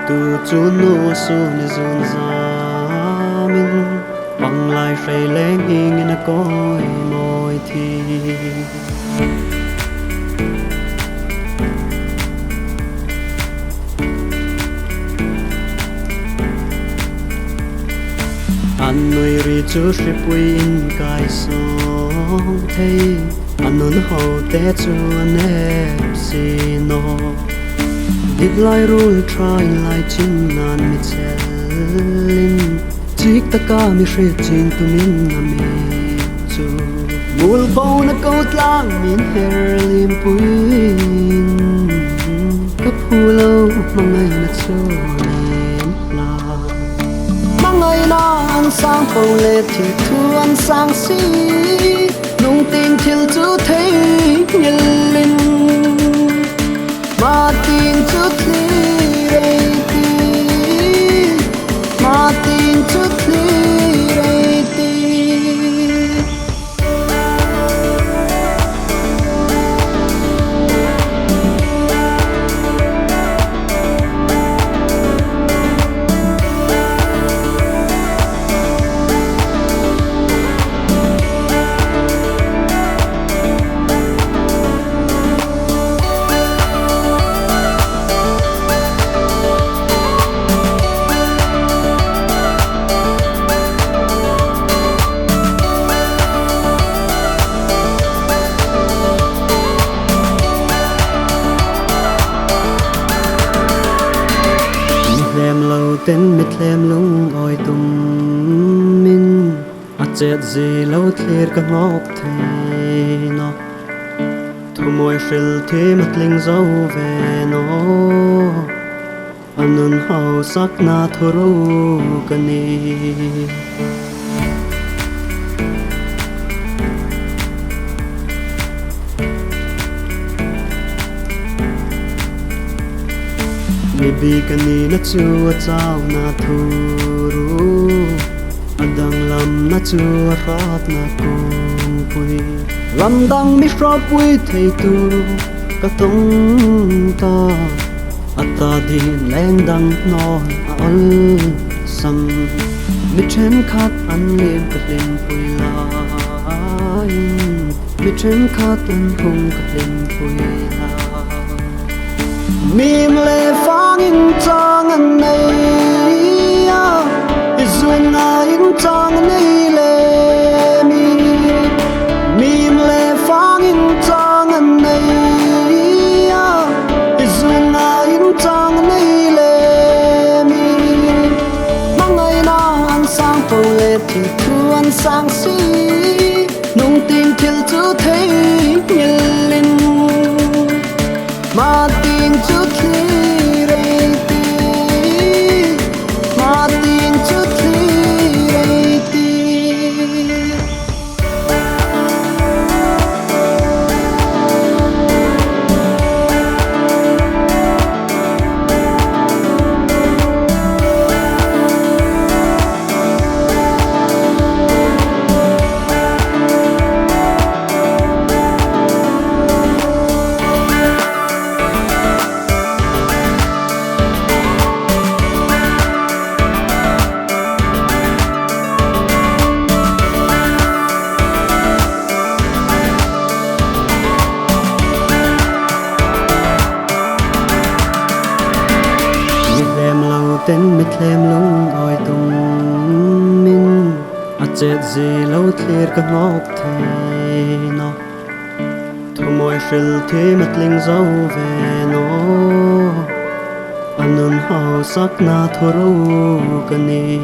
tu chu nu su ni zun za min bằng lại say leng in na coi môi thi anh nuôi ri chú ship win kai song thấy anh nun hậu té chú anh em xin nó đi lại rồi try lại chính nan mi chelin chiếc ta ca mi shre chin tu min na mi chú mul bao na câu lang min her lim puin cấp hu lâu mang ngày na chú ngày na anh sang bầu lệ thì thu anh sang si nung tin thiêu chú thấy nhìn linh mà tin chú thi đây ti mà tin chú thi đây ti tên mít lem lung oi tum min a chết gì lâu thiệt cả ngọc thế nó thu môi phil thế mặt linh dấu về nó anh nun hậu sắc na thu ru cani Maybe kanina chua chao na thuru adang lam na chua rat na kung pui lam dang mi shra pui thei tu ka tung ta ata din leng dang non al sam mi chen khat an lem ka lem pui lai mi chen khat an hung ka lem pui lai mìm lệ phang in chang anh này duyên na in chang anh này lệ mìm lệ phang in chang anh này duyên na in chang anh này lệ mang ngày na anh sang bầu lệ thì thu anh sang si nung tin thiêu chú thấy nhìn linh mà tin chú thi đây ti mà tin chú thi đây ti tên mít lem lung oi tum min a chết gì lâu thiệt cả ngọc thế nó thu môi phil thế mặt linh dấu về nó anh nun hậu sắc na thu ru cani